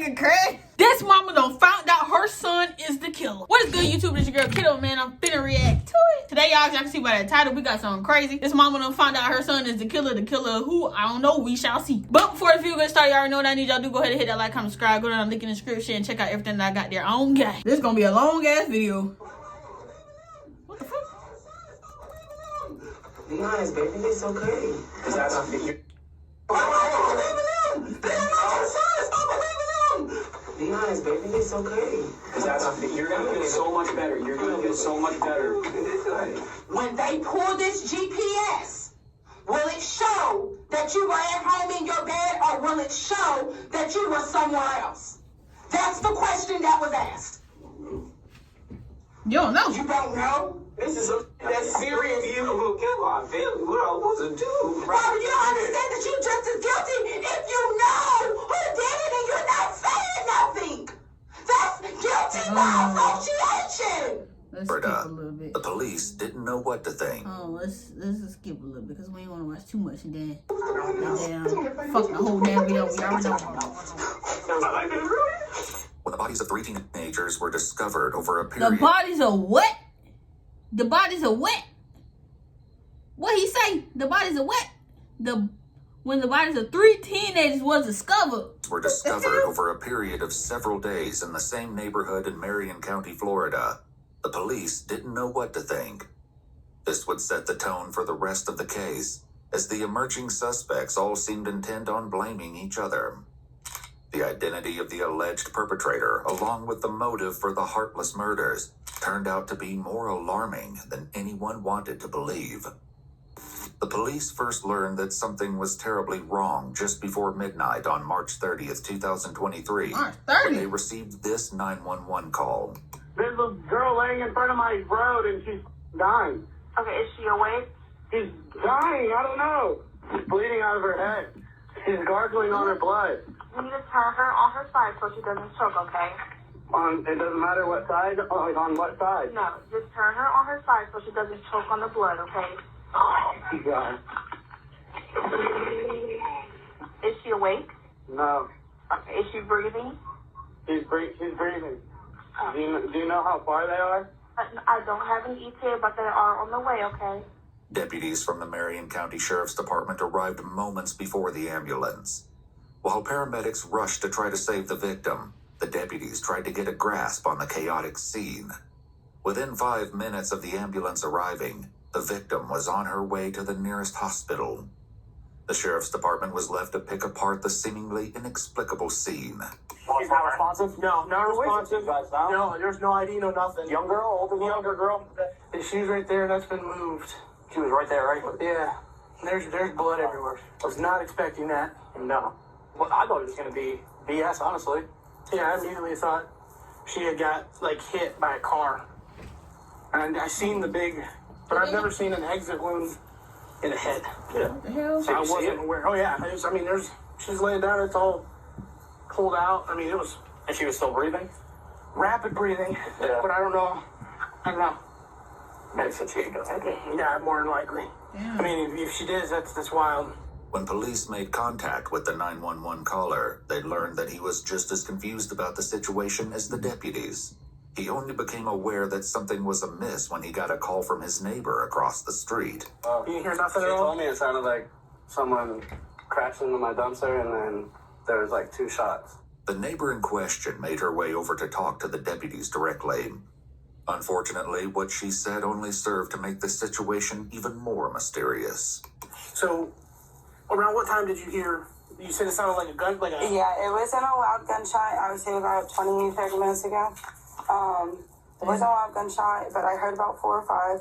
nigga crazy. This mama done found out her son is the killer. What is good, YouTube? It's your girl Kiddo, man. I'm finna react to it. Today, y'all can see by that title, we got something crazy. This mama done found out her son is the killer. The killer of who? I don't know. We shall see. But before the video gets started, y'all already know what I need y'all to do. Go ahead and hit that like, comment, subscribe. Go down the link in the description and check out everything that I got there on game. This is gonna be a long ass video. What the fuck? Be honest, baby. It's okay. Cause that's how you. Be honest, baby. It's okay. Cause that's how you're gonna feel so much better. You're gonna feel so much better. When they pull this GPS, will it show that you were at home in your bed, or will it show that you were somewhere else? That's the question that was asked. You don't know. You don't know? This is that's serious. You will kill our family. What I was to do? Robert, you don't understand that you're just as guilty if you know who did it and you're not saying nothing. That's guilty by association. Let's skip a little bit. The police didn't know what to think. Oh, let's just skip a little bit because we ain't want to watch too much and then fuck the whole damn video. We already know. When the bodies of 3 teenagers were discovered over a period... The bodies of what? The bodies of what? What he say? The bodies of what? When the bodies of 3 teenagers was discovered. Were discovered over a period of several days in the same neighborhood in Marion County, Florida. The police didn't know what to think. This would set the tone for the rest of the case, as the emerging suspects all seemed intent on blaming each other. The identity of the alleged perpetrator, along with the motive for the heartless murders, turned out to be more alarming than anyone wanted to believe. The police first learned that something was terribly wrong just before midnight on March 30th, 2023, March when they 30th? received this 911 call. There's a girl laying in front of my road and she's dying. Okay, is she awake? She's dying, I don't know. She's bleeding out of her head. She's gargling on her blood. You need to turn her on her side so she doesn't choke, okay? It doesn't matter what side, on what side? No, just turn her on her side so she doesn't choke on the blood, okay? Oh, God. Is she awake? No. Okay, is she breathing? She's breathing. Oh. Do you know how far they are? I don't have any ETA, but they are on the way, okay? Deputies from the Marion County Sheriff's Department arrived moments before the ambulance. While paramedics rushed to try to save the victim, the deputies tried to get a grasp on the chaotic scene. Within 5 minutes of the ambulance arriving, the victim was on her way to the nearest hospital. The Sheriff's Department was left to pick apart the seemingly inexplicable scene. She's not responsive? No, not responsive. No, there's no ID, no nothing. Young girl, older girl? Younger girl. She's right there, that's been moved. She was right there, right? Yeah. There's blood everywhere. I was not expecting that. No. Well, I thought it was gonna be BS, honestly. Yeah, I immediately thought she had got, like, hit by a car. And I seen the big, but I've never seen an exit wound in the head. Yeah. What the hell? So I wasn't aware. Oh, yeah. She's laying down, it's all pulled out. I mean, it was And she was still breathing? rapid breathing. Yeah. But I don't know. Maybe since she had got okay. Yeah, more than likely. Damn. I mean, if she did, that's wild. When police made contact with the 911 caller, they learned that he was just as confused about the situation as the deputies. He only became aware that something was amiss when he got a call from his neighbor across the street. You didn't hear nothing She at all? told me it sounded like someone crashed into my dumpster, and then there was like 2 shots. The neighbor in question made her way over to talk to the deputies directly. Unfortunately, what she said only served to make the situation even more mysterious. So, around what time did you hear? You said it sounded like a gun, like a... Yeah, it wasn't a loud gunshot. I would say about 20, 30 minutes ago. It wasn't a loud gunshot, but I heard about 4 or 5.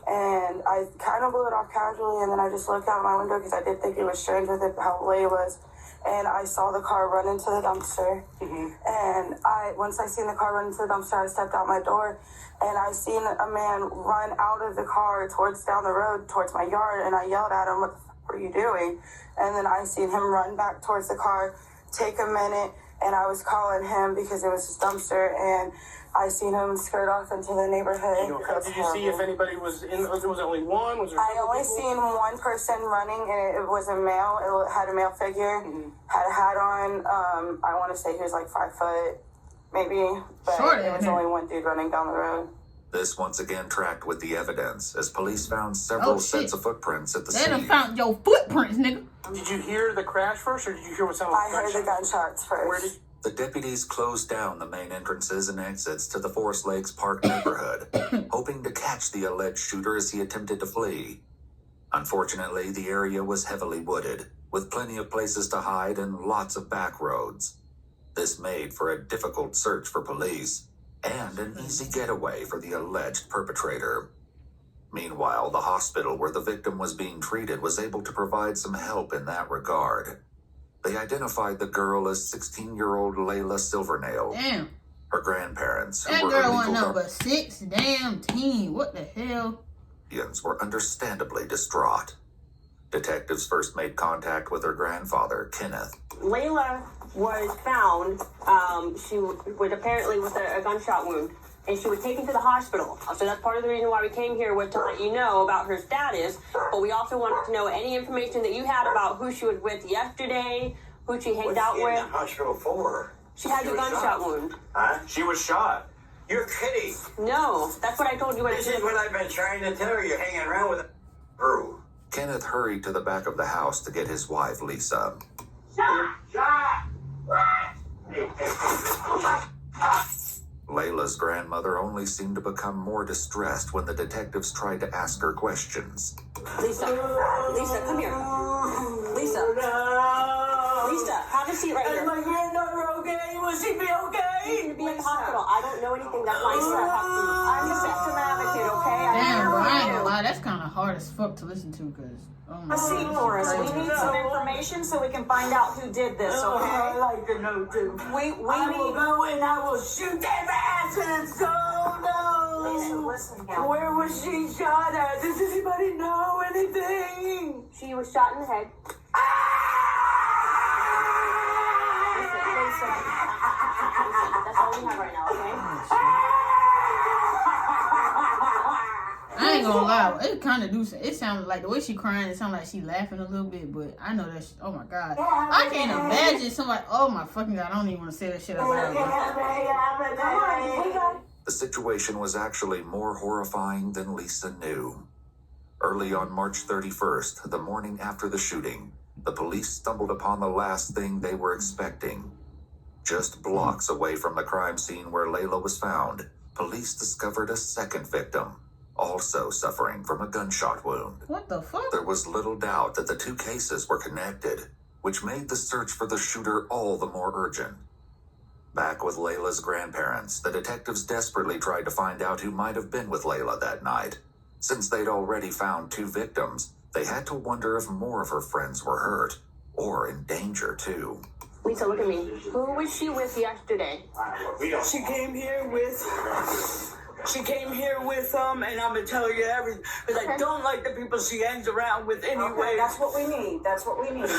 And I kind of blew it off casually, and then I just looked out my window because I did think it was strange with it, how late it was. And I saw the car run into the dumpster. And once I seen the car run into the dumpster, I stepped out my door, and I seen a man run out of the car down the road towards my yard, and I yelled at him, "What the fuck are you doing?" And then I seen him run back towards the car take a minute, and I was calling him because it was his dumpster, and I seen him skirt off into the neighborhood. Did you see if anybody was in? Was there only one? Was there? I only seen one person running, and it was a male. It had a male figure, had a hat on. I want to say he was like 5 foot, maybe, but it was only one dude running down the road. This once again tracked with the evidence as police found several sets of footprints at the scene. They done found your footprints, nigga. Did you hear the crash first, or did you hear what sounded like I heard the gunshots first. The deputies closed down the main entrances and exits to the Forest Lakes Park neighborhood, hoping to catch the alleged shooter as he attempted to flee. Unfortunately, the area was heavily wooded, with plenty of places to hide and lots of back roads. This made for a difficult search for police, and an easy getaway for the alleged perpetrator. Meanwhile, the hospital where the victim was being treated was able to provide some help in that regard. They identified the girl as 16-year-old Layla Silvernail. Damn. Her grandparents, who That were girl her wasn't legal no but 16. What the hell? guardians, were understandably distraught. Detectives first made contact with her grandfather, Kenneth. Layla was found, she was apparently with a gunshot wound, and she was taken to the hospital. So that's part of the reason why we came here, was to let you know about her status, but we also wanted to know any information that you had about who she was with yesterday, who she hanged out with. What's she in the hospital for? She had a gunshot wound. Huh? She was shot. You're kidding. No, that's what I told you when This is what I've been trying to tell you. You're hanging around with a crew. Kenneth hurried to the back of the house to get his wife, Lisa. Layla's grandmother only seemed to become more distressed when the detectives tried to ask her questions. Lisa, come here. Lisa, have a seat right here. Is my granddaughter okay? Will she be okay? She's gonna be in the hospital. I don't know anything. That's why I said I'm a symptom advocate, okay? Damn, bro, I ain't gonna lie. That's kind of hard as fuck to listen to, because... Oh my A seat for us. We need some information so we can find out who did this, okay? I'd like to know too. We I will need... go and I will shoot their asses. Oh no! Lisa, listen now. Where was she shot at? Does anybody know anything? She was shot in the head. Lisa, that's all we have right now, okay? I ain't gonna lie, it kind of do. It sounded like the way she crying. It sounded like she laughing a little bit, but I know that. Oh my god, I can't imagine somebody. Oh my fucking god, I don't even want to say that shit out loud. The situation was actually more horrifying than Lisa knew. Early on March 31st, the morning after the shooting, the police stumbled upon the last thing they were expecting. Just blocks away from the crime scene where Layla was found, police discovered a second victim, also suffering from a gunshot wound. What the fuck? There was little doubt that the two cases were connected, which made the search for the shooter all the more urgent. Back with Layla's grandparents, the detectives desperately tried to find out who might have been with Layla that night. Since they'd already found two victims, they had to wonder if more of her friends were hurt, or in danger too. Lisa, look at me. Who was she with yesterday? She came here with and I'm gonna tell you everything, because I don't like the people she hangs around with anyway. Okay, that's what we need. That's what we need.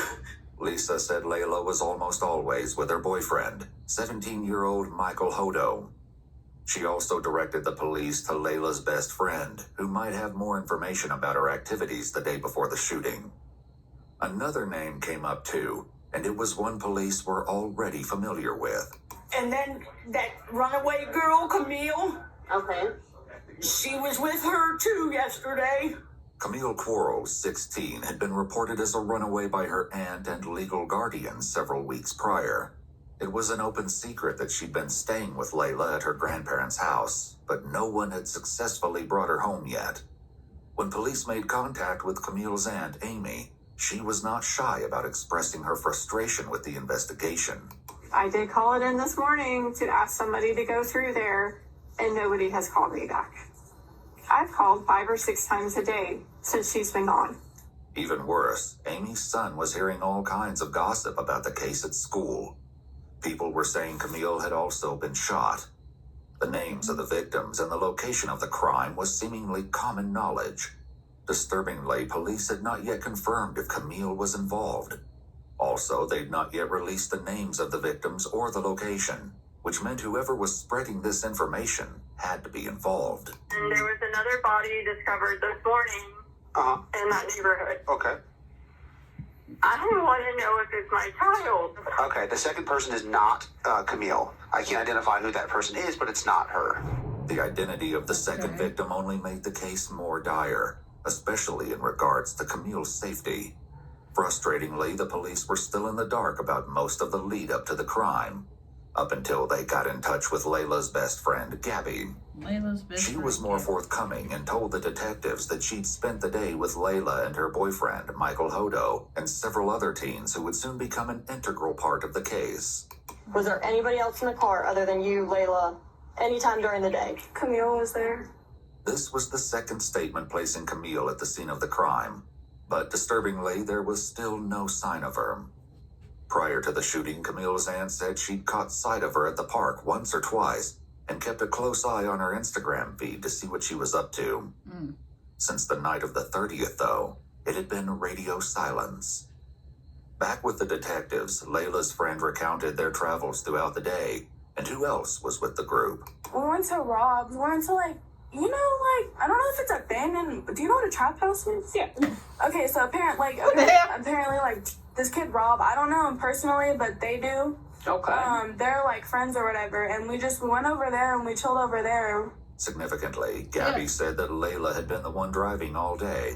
Lisa said Layla was almost always with her boyfriend, 17-year-old Michael Hodo. She also directed the police to Layla's best friend, who might have more information about her activities the day before the shooting. Another name came up too, and it was one police were already familiar with. And then that runaway girl, Camille. Okay. She was with her too yesterday. Camille Quarles, 16, had been reported as a runaway by her aunt and legal guardian several weeks prior. It was an open secret that she'd been staying with Layla at her grandparents' house, but no one had successfully brought her home yet. When police made contact with Camille's aunt, Amy, she was not shy about expressing her frustration with the investigation. I did call it in this morning to ask somebody to go through there, and nobody has called me back. I've called 5 or 6 times a day since she's been gone. Even worse, Amy's son was hearing all kinds of gossip about the case at school. People were saying Camille had also been shot. The names of the victims and the location of the crime was seemingly common knowledge. Disturbingly, police had not yet confirmed if Camille was involved. Also, they'd not yet released the names of the victims or the location, which meant whoever was spreading this information had to be involved. And there was another body discovered this morning in that neighborhood. Okay. I want to know if it's my child. Okay, the second person is not Camille. I can't identify who that person is, but it's not her. The identity of the second victim only made the case more dire, especially in regards to Camille's safety. Frustratingly, the police were still in the dark about most of the lead up to the crime, up until they got in touch with Layla's best friend, Gabby. She was more forthcoming and told the detectives that she'd spent the day with Layla and her boyfriend, Michael Hodo, and several other teens who would soon become an integral part of the case. Was there anybody else in the car other than you, Layla, anytime during the day? Camille was there. This was the second statement placing Camille at the scene of the crime, but disturbingly, there was still no sign of her. Prior to the shooting, Camille's aunt said she'd caught sight of her at the park once or twice and kept a close eye on her Instagram feed to see what she was up to. Since the night of the 30th, though, it had been radio silence. Back with the detectives, Layla's friend recounted their travels throughout the day, and who else was with the group. We went to Rob's. We went to, like, you know, like, I don't know if it's abandoned. Do you know what a trap house is? Yeah. Okay, so apparently, like, this kid Rob, I don't know him personally, but they do. Okay. They're like friends or whatever, and we went over there and we chilled over there. Significantly, Gabby said that Layla had been the one driving all day,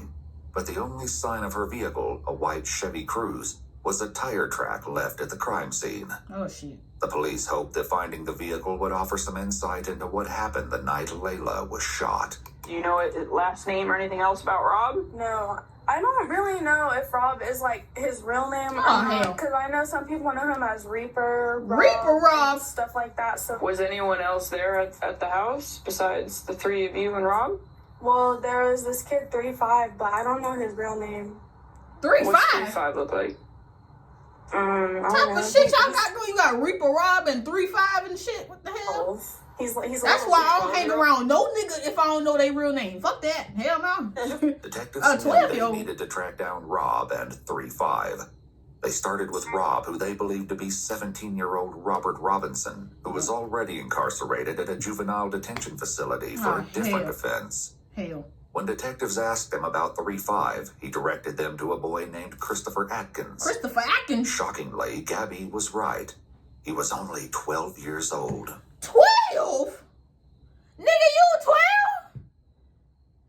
but the only sign of her vehicle, a white Chevy Cruze, was a tire track left at the crime scene. Oh, shit. The police hoped that finding the vehicle would offer some insight into what happened the night Layla was shot. Do you know his last name or anything else about Rob? No, I don't really know if Rob is like his real name or not, because I know some people know him as Reaper Rob, stuff like that. So was anyone else there at the house besides the three of you and Rob? Well, there was this kid 3-5, but I don't know his real name. 3-5? What's 3-5 look like? I don't know. What shit y'all got going? You got Reaper Rob and 3-5 and shit. What the hell? He's That's why I don't hang around no nigga if I don't know their real name. Fuck that. Hell no. Detectives knew they needed to track down Rob and 3-5. They started with Rob, who they believed to be 17-year-old Robert Robinson, who was already incarcerated at a juvenile detention facility for a different offense. When detectives asked him about 3-5, he directed them to a boy named Christopher Atkins. Shockingly, Gabby was right. He was only 12 years old. 12? Nigga, you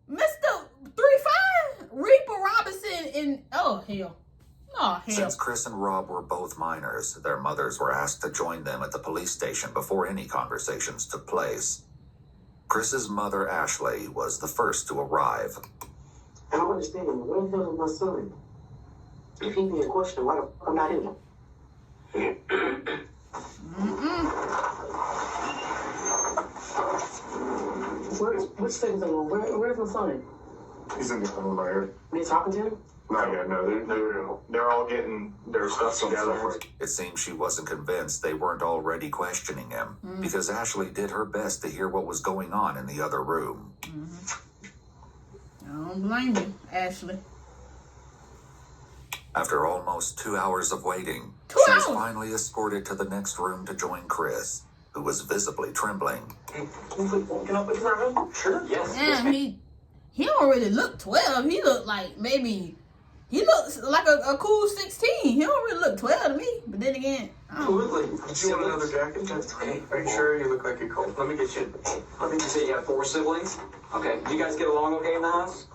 12? Mr. 3-5? Reaper Robinson and... Oh, hell. Oh, hell. Since Chris and Rob were both minors, their mothers were asked to join them at the police station before any conversations took place. Chris's mother, Ashley, was the first to arrive. I don't understand. Where the hell is my son? If he being questioned, why the fuck I'm not in him? Which thing's on? Where's my son? He's in the phone layer. They talking to him? Not yet, no. They're all getting their stuff together. It seems she wasn't convinced they weren't already questioning him, because Ashley did her best to hear what was going on in the other room. I don't blame you, Ashley. After almost 2 hours of waiting, she was finally escorted to the next room to join Chris, who was visibly trembling. Can I put you on? Sure. Yes. Damn, he don't really look 12. He look like maybe... He looks like a cool 16. He don't really look 12 to me. But then again, I don't know. Did you want another jacket? Okay. Are you sure you look like you're cold? Let me get you. I think you said you have 4 siblings. Okay. You guys get along okay in the house?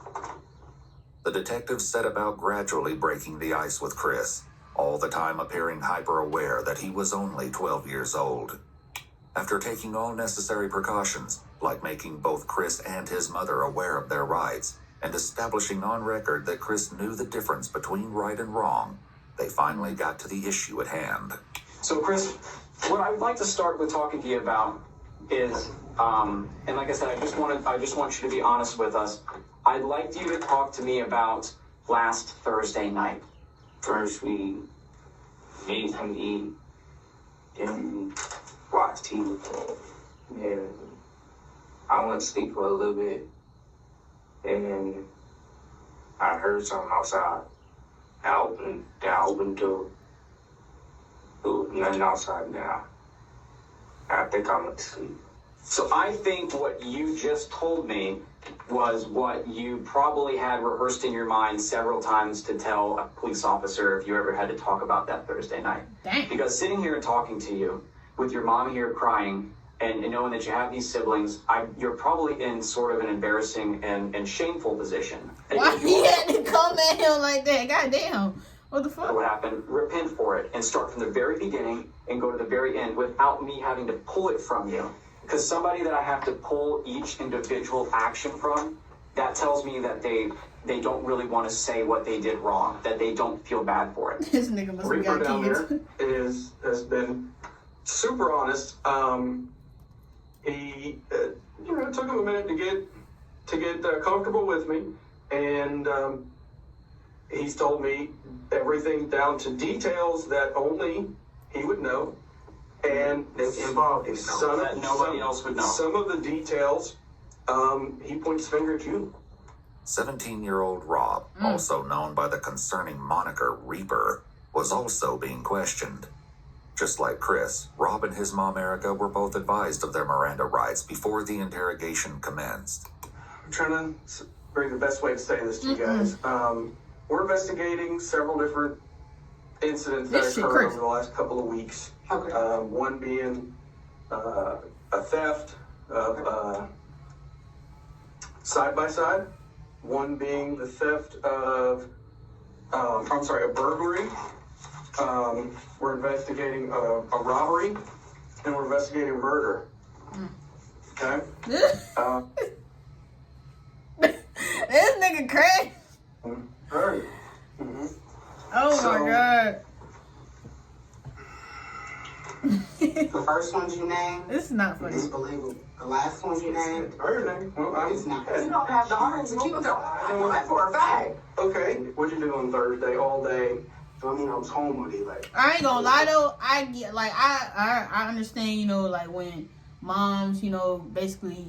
The detectives set about gradually breaking the ice with Chris, all the time appearing hyper-aware that he was only 12 years old. After taking all necessary precautions, like making both Chris and his mother aware of their rights, and establishing on record that Chris knew the difference between right and wrong, they finally got to the issue at hand. So, Chris, what I would like to start with talking to you about is, and like I said, I just want you to be honest with us. I'd like you to talk to me about last Thursday night. First, we made something to eat, then we watched TV. Yeah, I went to sleep for a little bit, and I heard something outside. I opened the door, nothing outside now. I think I'm asleep. So I think what you just told me was what you probably had rehearsed in your mind several times to tell a police officer if you ever had to talk about that Thursday night. Dang. Because sitting here and talking to you with your mom here crying and knowing that you have these siblings, you're probably in sort of an embarrassing and shameful position. Why he had to come at him like that? Goddamn. What the fuck? What happened? Repent for it and start from the very beginning and go to the very end without me having to pull it from you. Because somebody that I have to pull each individual action from, that tells me that they don't really want to say what they did wrong, that they don't feel bad for it. This nigga must have Reaper got down kids. there has been super honest. He it took him a minute to get comfortable with me, and he's told me everything down to details that only he would know. And Involved in that nobody else would know. Some of the details, he points his finger at you. 17-year-old Rob, also known by the concerning moniker Reaper, was also being questioned. Just like Chris, Rob and his mom Erica were both advised of their Miranda rights before the interrogation commenced. I'm trying to bring the best way to say this to you guys. We're investigating several different incidents that occurred over the last couple of weeks. Okay. One being a theft of side-by-side. One being the theft of, a burglary. We're investigating a robbery, and we're investigating murder. Okay? This nigga crazy. Right. Oh my god. The first ones you named, This is not funny. it's believable. The last ones you named, Well, it's not. You don't have the heart to keep it going. I know that for a fact. okay. What'd you do on Thursday all day? I mean, I was home all day, like. I ain't gonna lie though, I get like I understand, like when moms, basically,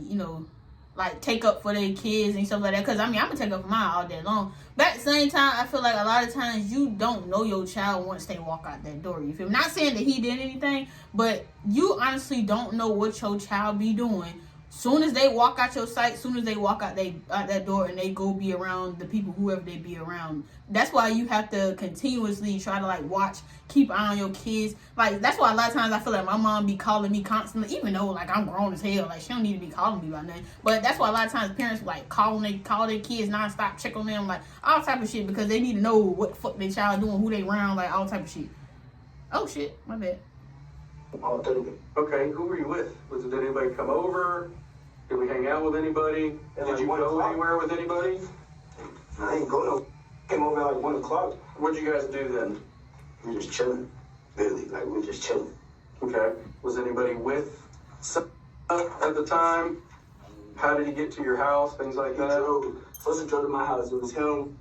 like take up for their kids and stuff like that. Cause I mean I'm gonna take up for mine all day long. But at the same time, I feel like a lot of times you don't know your child once they walk out that door. You feel me? Not saying that he did anything, but you honestly don't know what your child be doing. Soon as they walk out your sight, soon as they walk out that door and they go be around the people, whoever they be around. That's why you have to continuously try to like watch, keep an eye on your kids. Like that's why a lot of times I feel like my mom be calling me constantly, even though like I'm grown as hell. Like she don't need to be calling me about nothing. But that's why a lot of times parents like call their kids nonstop, check on them, like all type of shit, because they need to know what the fuck their child doing, who they around, like all type of shit. Oh shit, my bad. Okay, who were you with? Did anybody come over? Did we hang out with anybody? Did you go anywhere with anybody? I ain't go no. Came over at like 1 o'clock. What'd you guys do then? We just chilling. Really, like we just chilling. Okay. Was anybody with at the time? How did he get to your house? Things like that? First he drove to my house. It was him,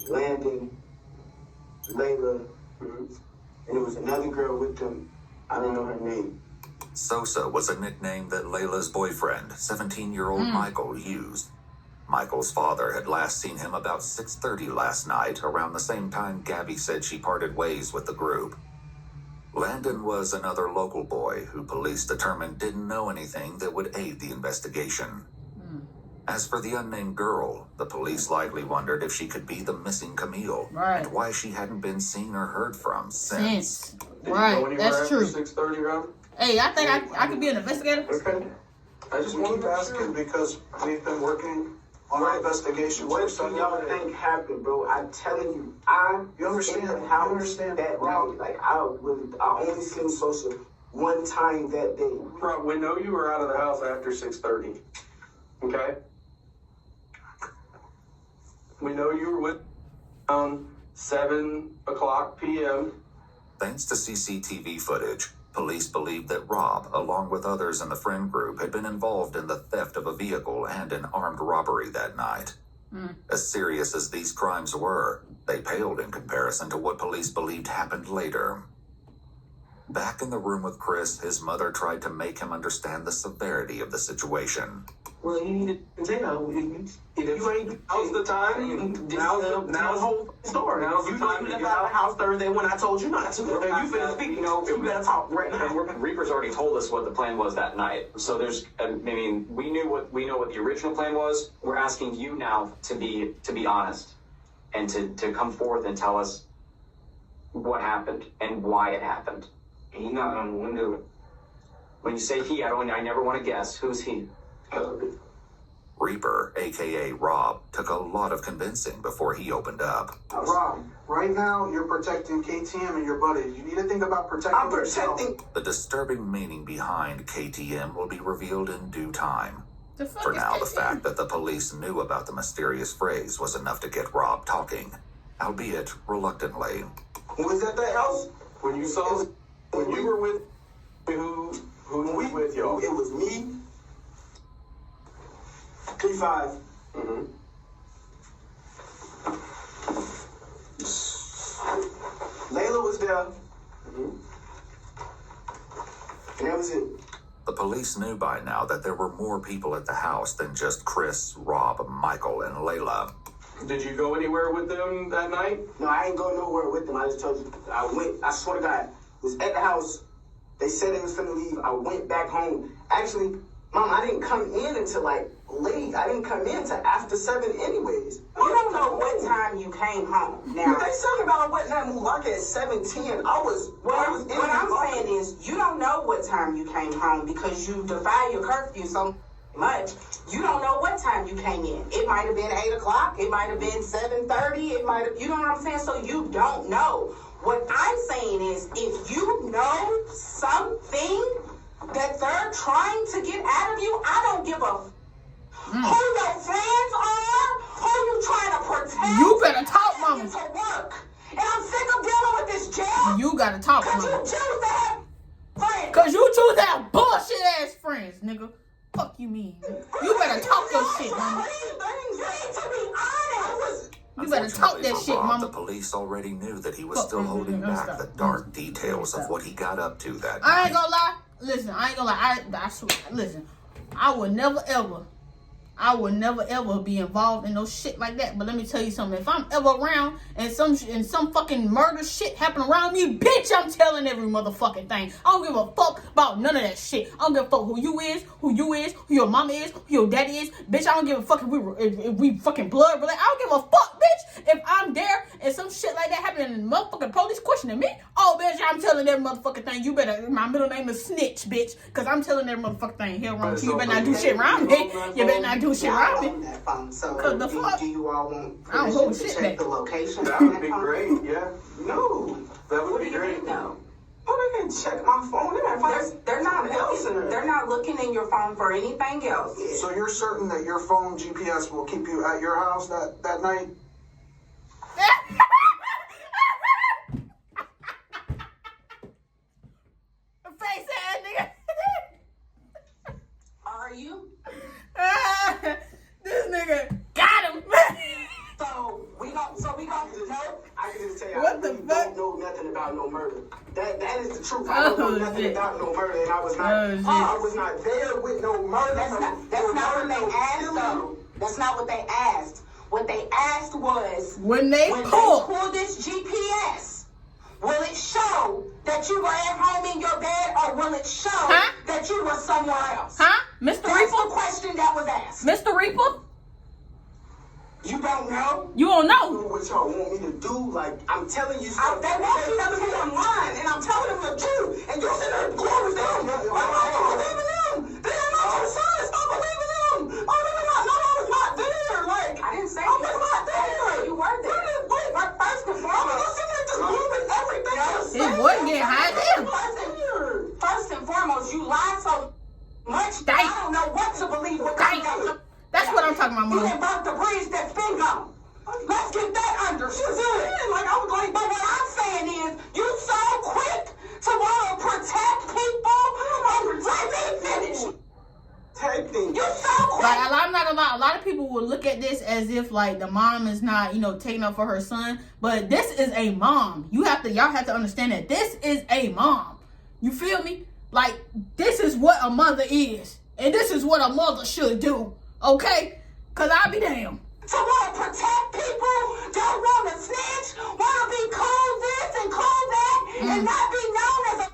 Landon, Layla, and there was another girl with them. I don't know her name. Sosa was a nickname that Layla's boyfriend, 17-year-old Michael, used. Michael's father had last seen him about 6:30 last night, around the same time Gabby said she parted ways with the group. Landon was another local boy who police determined didn't know anything that would aid the investigation. As for the unnamed girl, the police likely wondered if she could be the missing Camille, and why she hadn't been seen or heard from since. Right, that's true. 6:30, Rob? Hey, I think I could be an investigator. Okay. I just want to ask you because we've been working on our investigation. What do y'all think happened, bro? I'm telling you, You understand? in the house that night. Like I only seen Sosa one time that day. Rob, we know you were out of the house after 6:30. Okay? We know you were with around 7 o'clock p.m. Thanks to CCTV footage, police believed that Rob, along with others in the friend group, had been involved in the theft of a vehicle and an armed robbery that night. As serious as these crimes were, they paled in comparison to what police believed happened later. Back in the room with Chris, his mother tried to make him understand the severity of the situation. Well, you need to say no. If you ain't, now's the time. Now's the whole story. Now's the time to get out of the house Thursday when I told you not to. And you finna speak. You know, you gotta talk right now. Reaper's already told us what the plan was that night. So there's, I mean, we know what the original plan was. We're asking you now to be honest and to come forth and tell us what happened and why it happened. He knocked on the window. When you say he, I never want to guess. Who's he? Reaper, aka Rob, took a lot of convincing before he opened up. Rob, right now you're protecting KTM and your buddies. You need to think about protecting yourself. The disturbing meaning behind KTM will be revealed in due time. For now, the fact that the police knew about the mysterious phrase was enough to get Rob talking, albeit reluctantly. Was that the house when you saw when you were with who was with y'all? It was me. 3-5. Layla was there. And that was it. The police knew by now that there were more people at the house than just Chris, Rob, Michael, and Layla. Did you go anywhere with them that night? No, I ain't go nowhere with them. I just told you. I swear to God, was at the house. They said they was finna leave. I went back home. Actually, Mom, I didn't come in until like late. I didn't come in till after 7 anyways. You don't know what time you came home. Now, they talking about I wasn't at Mulaka at 7:10. What I'm saying is, you don't know what time you came home because you defy your curfew so much. You don't know what time you came in. It might have been 8 o'clock. It might have been 7:30. It might have, you know what I'm saying? So you don't know. What I'm saying is, if you know something that they're trying to get out of you, I don't give a who your friends are, who you trying to protect. You better talk, mama. To work. And I'm sick of dealing with this jail. You gotta talk, mama. Cause you choose to have friends. Cause you choose to have bullshit ass friends, nigga. Fuck you mean. You better talk your shit, mama. You better talk that shit, mama. The police already knew that he was still holding back the dark details of what he got up to that I night. ain't gonna lie. Listen, I ain't gonna lie. I swear. Listen, I would never ever be involved in no shit like that. But let me tell you something. If I'm ever around and some fucking murder shit happen around me, bitch, I'm telling every motherfucking thing. I don't give a fuck about none of that shit. I don't give a fuck who you is, who your mama is, who your daddy is. Bitch, I don't give a fuck if we fucking blood related. I don't give a fuck, bitch. If I'm there and some shit like that happening and the motherfucking police questioning me, oh, bitch, I'm telling every motherfucking thing. You better, my middle name is Snitch, bitch. Because I'm telling every motherfucking thing here around you. You better not do shit around me. You better not do shit around me. So the fuck? Do you all want I don't hold permission shit to check back. the location? That would be great. Yeah. No. That would What be do you great. mean, no? Oh, they can check my phone. They're not looking in your phone for anything else. So you're certain that your phone GPS will keep you at your house that night? Face ass nigga. Are you? This nigga got him. So we gon' know. I can just tell you, What I the really fuck? don't know nothing about no murder. That is the truth. I don't know nothing shit. about no murder, and I was not there with no murder. That's not what they asked though. That's not what they asked. What they asked was When they pull this GPS, will it show that you were at home in your bed, or will it show that you were somewhere else? Huh? Mr. That's Reaper? the question that was asked. Mr. Reaper? You don't know? You don't know. What y'all want me to do? Like, I'm telling you They something. want you to be online, and I'm telling them the truth, and you're sitting there glory them. I'm not believing them. They're not your son. Stop believing them. Oh, they're not. No, I was not there. Like, I didn't say you were not there. You were there. Wait, first and foremost, you're sitting there just believing everything else. His voice getting high as hell. First and foremost, you lie so much that I don't know what to believe. That's what I'm talking about, You mama. can burn the bridge that's been gone. Let's get that under. She's in. Like, I was like, but what I'm saying is, you so quick to want to protect people. Let me finish. You so quick. Like, I'm not gonna lie, a lot of people will look at this as if like the mom is not, taking up for her son. But this is a mom. Y'all have to understand that this is a mom. You feel me? Like, this is what a mother is. And this is what a mother should do, okay? Because I be damned. To want to protect people, don't want to snitch, want to be cool this and cool that, and not be known as a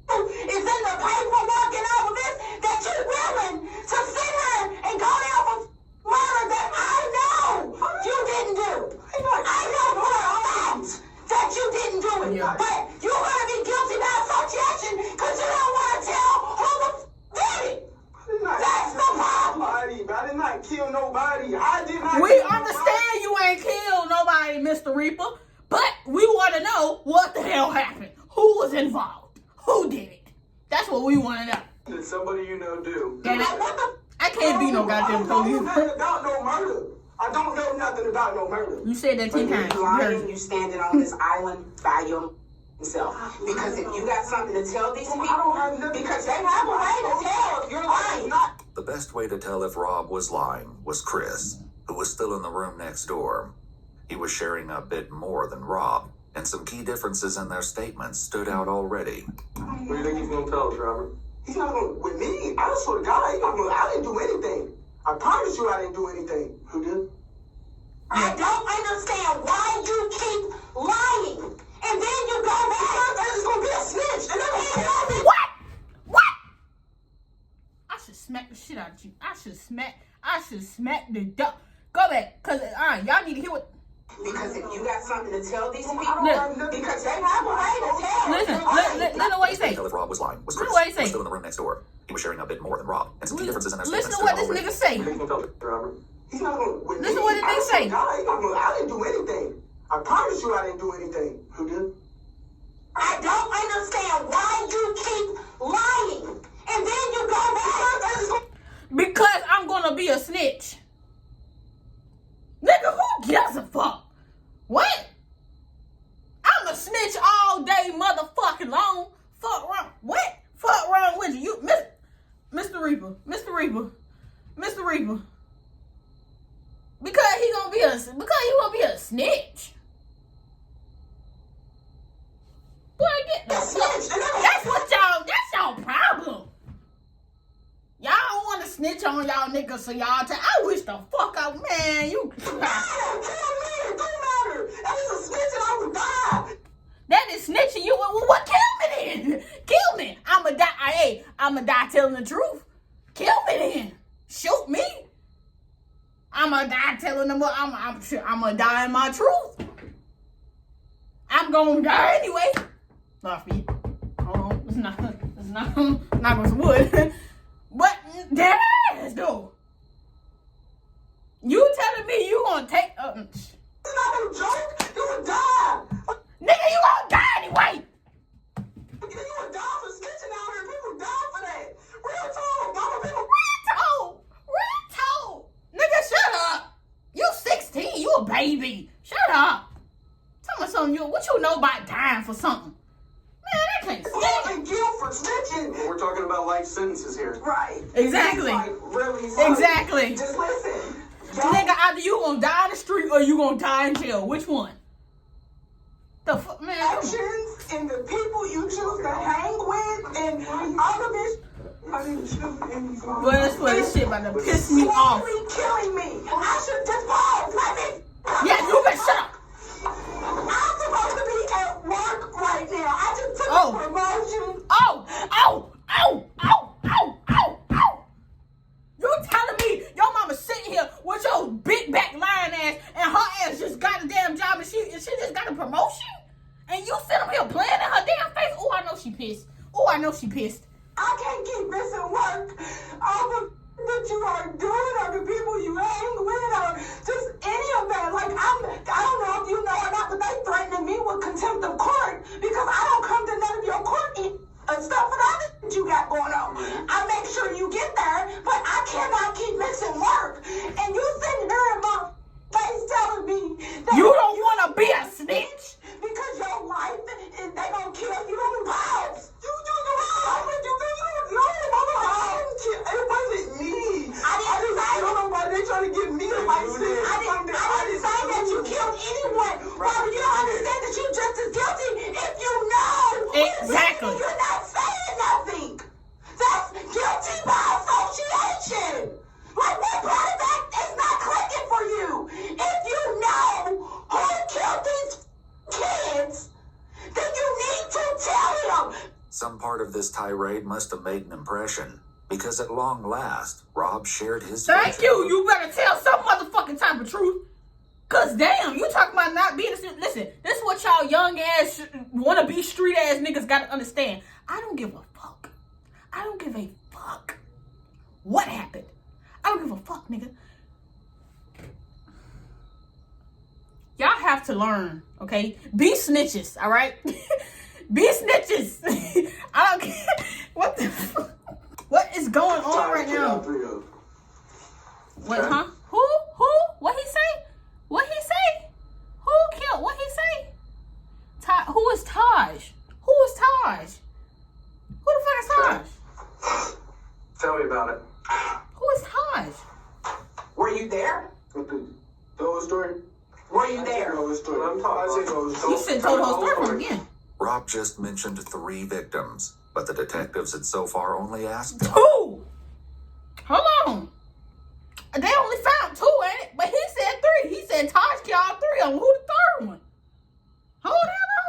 is in the paperwork and all of this, that you're willing to sit here and go down for murder that I know you didn't do. I know for a fact that you didn't do it. Yeah. But you're going to be guilty by association because you don't want to tell who the did it. That's the problem. I did not kill nobody. I did not. We understand you ain't killed nobody, Mr. Reaper, but we want to know what the hell happened. Who was involved? Who did it? That's what we want to know. Did somebody you know do? Damn it. I can't be no goddamn I don't know police. nothing about no murder. I don't know nothing about no murder. You said that 10 times. You lying, you standing on this island by yourself. Because if you got something to tell these people, because they have a way to tell if you're lying. The best way to tell if Rob was lying was Chris, who was still in the room next door. He was sharing a bit more than Rob, and some key differences in their statements stood out already. What do you think he's gonna tell us, Robert? He's not going to, with me, I swear to God, he's not going to, I didn't do anything. I promise you I didn't do anything. Who did? I don't understand why you keep lying. And then you go back and it's going to be a snitch. And then What? I should smack the shit out of you. I should smack the duck. Go back, because, y'all need to hear what... Because if you got something to tell these people, Listen. because they have a way to tell. Listen what he say. Tell if Rob was lying was Chris, Listen what he who was say. still in the room next door. He was sharing a bit more than Rob, and some key differences in their Listen statements to what stood this out nigga say. What do you think he's gonna tell us, Robert? He's not going to, with Listen me, what the nigga I swear say. to God, he's not going to, I didn't do anything. I promise you I didn't do anything. Who did? I don't understand why you keep lying. And then you go back. Because I'm gonna be a snitch. Nigga, who gives a fuck? What? I'm a snitch all day motherfucking long. Fuck wrong. What? Fuck wrong with you? Mr. Reaper. Because he gonna be a snitch. Boy, get the fuck. That's y'all problem. Y'all don't want to snitch on y'all niggas, so y'all I wish the fuck out, man. You. That is snitching you. Well, what? Kill me then. Kill me. I'ma die. Hey, I'ma die telling the truth. Kill me then. Shoot me. I'ma die telling them. I'ma die in my truth. I'm gonna die anyway. Not for you. Hold on. It's not gonna wood. But that ass though. You telling me you gonna take It's not a joke. You would die. Nigga, you gonna die anyway. You would die for snitching out here. People die for that. Real talk. Mama, people. Real talk. Nigga, shut up. You 16. You a baby. Shut up. Tell me something. What you know about dying for something? Man, that can't stand. Guilt for snitching. We're talking about life sentences here. Right. Exactly. Like, really. Exactly. Just listen. Nigga, either you gonna die in the street or you gonna die in jail. Which one? The fuck, man. Actions and the people you choose to hang with and all of this. I didn't choose anybody. Boy, that's what this shit about to piss me off. Killing me. I should just pause. Let me. Yeah, you can shut up. I'm supposed to be at work right now. I just took a promotion. You telling me your mama sitting here with your big back lying ass and her ass just got a damn job and she just got a promotion? And you sit up here playing in her damn face? Oh, I know she pissed. I can't keep missing work. All the that you are doing or the people you hang with or just any of that. Like, I don't know if you know or not, but they threatening me with contempt of court because I don't come to none of your court stuff and all that you got going on. I make sure you get there, but I cannot keep missing work. And you sitting here in my face telling me that you don't want to be a snitch because your life and they gonna kill you on the house. You no, it wasn't me. I didn't say. I don't know why they trying to get me to my sin. I didn't say that you killed anyone. Robert, you don't understand that you're just as guilty if you know. Exactly. You're not saying nothing. That's guilty by association. Some part of this tirade must have made an impression, because at long last, Rob shared his Thank you. You better tell some motherfucking type of truth. Cause damn, you talking about not being a... Listen, this is what y'all young ass, wanna be street ass niggas gotta understand. I don't give a fuck. I don't give a fuck what happened. I don't give a fuck, nigga. Y'all have to learn, okay? Be snitches, all right? Be snitches. I don't care. What the fuck? What is going on right now? What, huh? Who? What he say? What he say? Who killed? What he say? Who is Taj? Who is Taj? Who the fuck is Taj? Tell me about it. Who is Taj? Were you there? The whole story? Were you there? The whole story. I'm talking. You said told the whole story from again. Rob just mentioned 3 victims, but the detectives had so far only asked 2. Hold on. They only found 2, ain't it? But he said 3. He said Taj killed all 3 of them. Who the 3rd one? Hold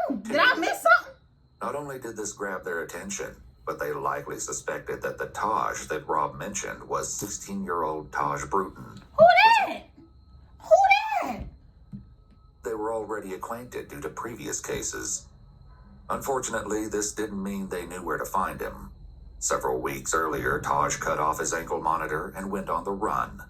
on. Did I miss something? Not only did this grab their attention, but they likely suspected that the Taj that Rob mentioned was 16-year-old Taj Bruton. Who that? Who that? They were already acquainted due to previous cases. Unfortunately, this didn't mean they knew where to find him. Several weeks earlier, Taj cut off his ankle monitor and went on the run.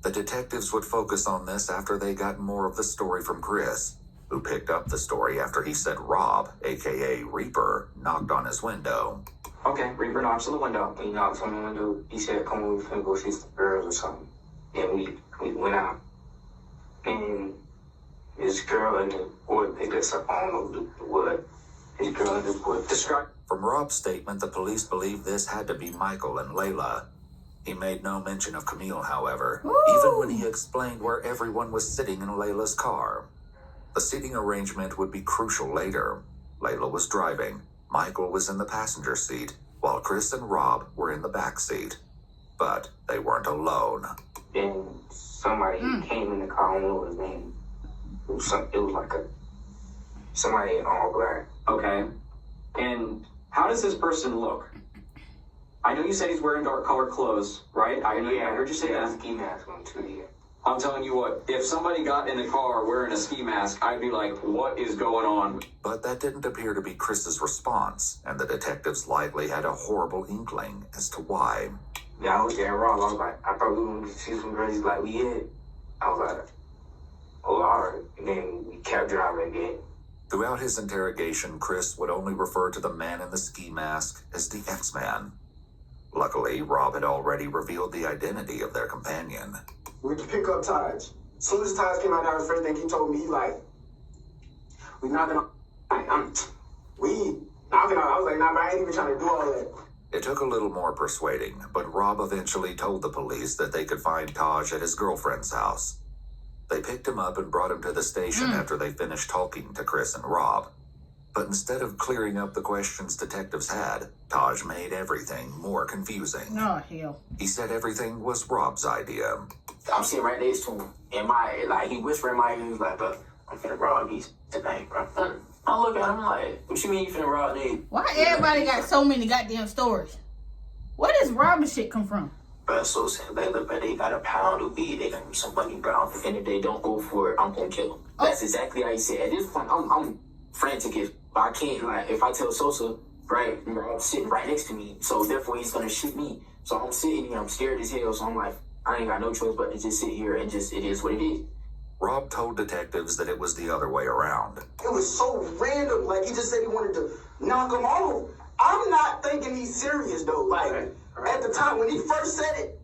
The detectives would focus on this after they got more of the story from Chris, who picked up the story after he said Rob, aka Reaper, knocked on his window. Okay, Reaper knocks on the window. He knocks on the window. He said, come on, we're finna go see some girls or something. And we went out. And his girl and the boy picked us up. I don't know what. His girl and the boy described. From Rob's statement, the police believe this had to be Michael and Layla. He made no mention of Camille, however, even when he explained where everyone was sitting in Layla's car. The seating arrangement would be crucial later. Layla was driving, Michael was in the passenger seat, while Chris and Rob were in the back seat. But they weren't alone. Then somebody came in the car, I don't know what his name. It was like somebody in all black. Okay. And how does this person look? I know you said he's wearing dark colored clothes, right? I heard you say that. Ski mask on too, yeah. I'm telling you what, if somebody got in the car wearing a ski mask, I'd be like, what is going on? But that didn't appear to be Chris's response, and the detectives likely had a horrible inkling as to why. Yeah, I was there wrong. I was like, I thought we were going to see some girls. He's like, we hit. I was like, oh, all right. And then we kept driving again. Throughout his interrogation, Chris would only refer to the man in the ski mask as the X-Man. Luckily, Rob had already revealed the identity of their companion. We went to pick up Taj. As soon as Taj came out, that was the first thing he told me. He like, we knocking on. We knocking on. I was like, nah, but I ain't even trying to do all that. It took a little more persuading, but Rob eventually told the police that they could find Taj at his girlfriend's house. They picked him up and brought him to the station after they finished talking to Chris and Rob. But instead of clearing up the questions detectives had, Taj made everything more confusing. Oh, hell. He said everything was Rob's idea. I'm sitting right next to him, and he whispered in my ear, he was like, bro, I'm finna rob these tonight, bro. I look at him like, what you mean you finna rob these? Why everybody got so many goddamn stories? Where does robbing shit come from? Bro, so saying, but they got a pound of weed, they got some money, bro, and if they don't go for it, I'm gonna kill them. That's exactly how he said. At this point, I'm frantic, but I can't, like, if I tell Sosa, right, I'm sitting right next to me, so therefore he's gonna shoot me. So I'm sitting here, I'm scared as hell, so I'm like, I ain't got no choice but to just sit here and just, it is what it is. Rob told detectives that it was the other way around. It was so random. Like, he just said he wanted to knock him off. I'm not thinking he's serious, though. Like, at the time, when he first said it,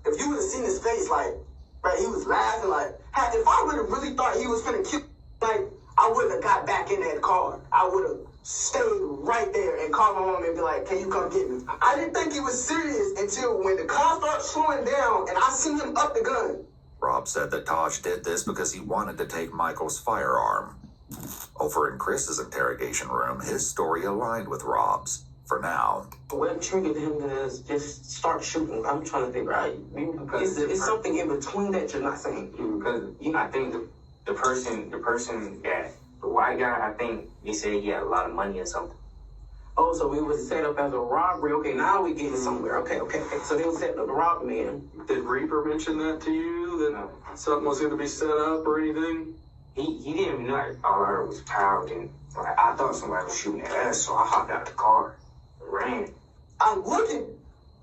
if you would have seen his face, like, right, he was laughing, like, if I would have really thought he was finna kill, like, I wouldn't have got back in that car. I would have stayed right there and called my mom and be like, can you come get me? I didn't think he was serious until when the car started slowing down and I seen him up the gun. Rob said that Taj did this because he wanted to take Michael's firearm. Over in Chris's interrogation room, his story aligned with Rob's, for now. What triggered him to just start shooting? I'm trying to figure out. It's something in between that you're not saying. Because I think the person that, the white guy, I think he said he had a lot of money or something. Oh, so it was set up as a robbery. Okay, now we getting somewhere. Okay. So they was setting up the robbery, man. Did Reaper mention that to you? That something was going to be set up or anything? He didn't even know. Like, all I heard was power. And like, I thought somebody was shooting at us, so I hopped out the car and ran. I'm looking.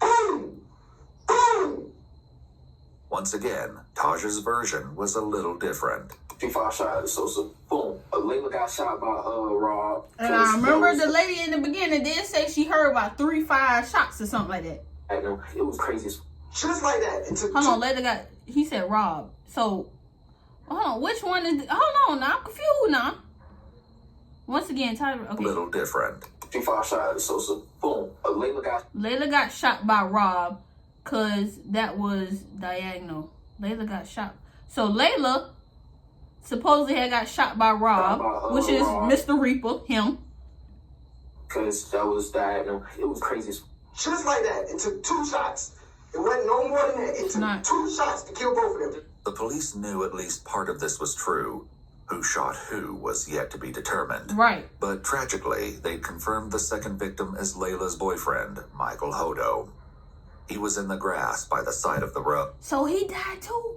Boom! Boom! Once again, Taj's version was a little different. 3-5 shot at Sosa. Boom. Layla got shot by Rob. And I remember the lady in the beginning did say she heard about 3-5 shots or something like that. I know. It was crazy. Just like that. Hold on, Layla got, he said Rob. So, hold on, which one is, hold on now, I'm confused now. Once again, Tyler, okay. Little different. 3-5 shot at Sosa. Boom. Layla got shot by Rob because that was diagonal. Layla got shot. So Layla supposedly had got shot by Rob, which is Rob. Mr. Reaper, him. Because that was diagonal. It was crazy. Just like that. It took 2 shots. It wasn't no more than that. It took 2 shots to kill both of them. The police knew at least part of this was true. Who shot who was yet to be determined. Right. But tragically, they'd confirmed the second victim as Layla's boyfriend, Michael Hodo. He was in the grass by the side of the road. So he died too?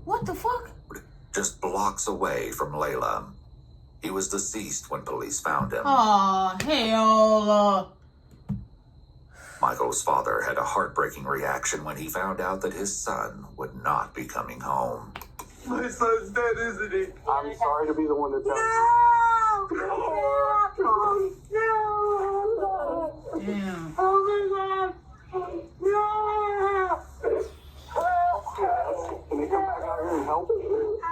What the fuck? Just blocks away from Layla. He was deceased when police found him. Aw, hell. Michael's father had a heartbreaking reaction when he found out that his son would not be coming home. My son's dead, isn't he? I'm sorry to be the one to tell you. Damn. Oh my God. No. Can we come back out here and help?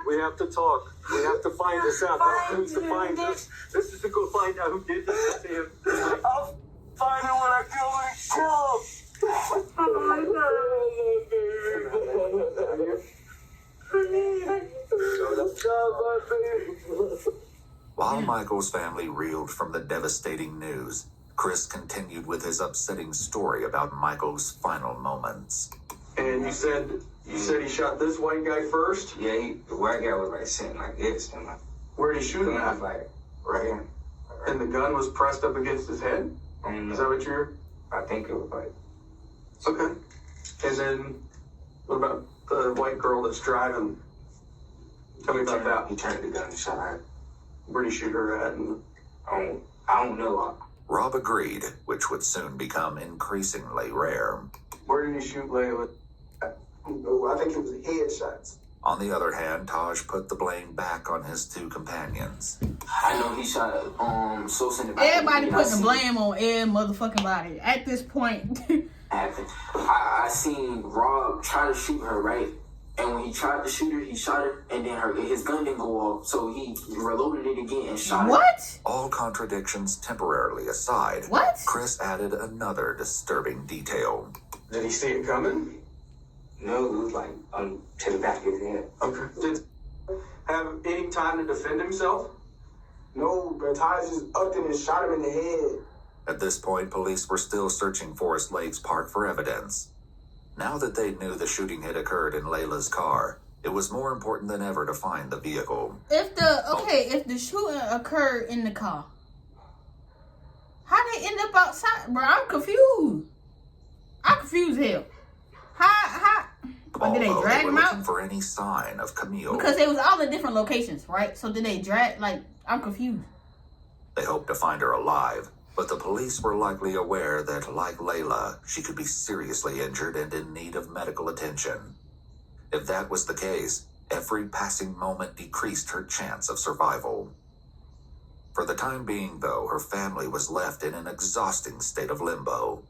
We have to talk. We have to find this out. That's who's to find this. This is to go find out who did this to him. I'll find him when I kill him. While Michael's family reeled from the devastating news, Chris continued with his upsetting story about Michael's final moments. And you said he shot this white guy first? Yeah, the white guy was like sitting like this. And like, where did he shoot him at? Like right here. And the gun was pressed up against his head? Is that what you're? I think it was like. Okay. And then what about the white girl that's driving? Tell me about that. He turned the gun and shot her. Where'd he shoot her at? And I don't know. Rob agreed, which would soon become increasingly rare. Where did he shoot Layla? I think it was headshots. On the other hand, Taj put the blame back on his 2 companions. I know he shot Sosa in the back. Everybody putting the blame on every motherfucking body at this point. I seen Rob try to shoot her, right? And when he tried to shoot her, he shot her, and then his gun didn't go off, so he reloaded it again and shot her. What? All contradictions temporarily aside, what? Chris added another disturbing detail. Did he see it coming? No, it was like to the back of his head. Okay. Did he have any time to defend himself? No, but Taj just upped him and shot him in the head. At this point, police were still searching Forest Lakes Park for evidence. Now that they knew the shooting had occurred in Layla's car, it was more important than ever to find the vehicle. If the shooting occurred in the car, how did they end up outside? Bro, I'm confused. I'm confused hell. How? Did they drag him out? For any sign of Camille. Because they was all in different locations, right? So did they drag? I'm confused. They hoped to find her alive, but the police were likely aware that, like Layla, she could be seriously injured and in need of medical attention. If that was the case, every passing moment decreased her chance of survival. For the time being, though, her family was left in an exhausting state of limbo.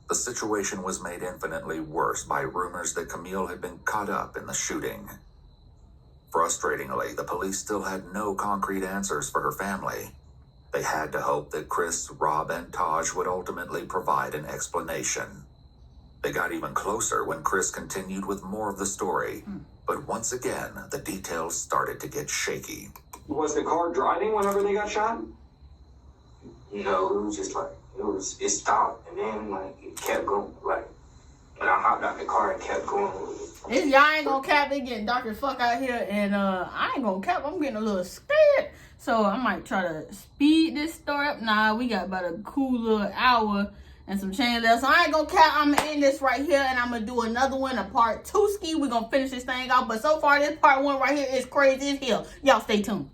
The situation was made infinitely worse by rumors that Camille had been caught up in the shooting. Frustratingly, the police still had no concrete answers for her family. They had to hope that Chris, Rob, and Taj would ultimately provide an explanation. They got even closer when Chris continued with more of the story. But once again, the details started to get shaky. Was the car driving whenever they got shot? No, it was just like, it stopped, and then, like, it kept going, like, And I hopped out the car and kept going. It's y'all ain't gonna cap. It getting dark as fuck out here, and I ain't gonna cap. I'm getting a little scared, so I might try to speed this story up. Nah, we got about a cool little hour and some change left, so I ain't gonna cap. I'm gonna end this right here, and I'm gonna do another one, a part 2 ski. We're gonna finish this thing off, but so far this part 1 right here is crazy as hell. Y'all stay tuned.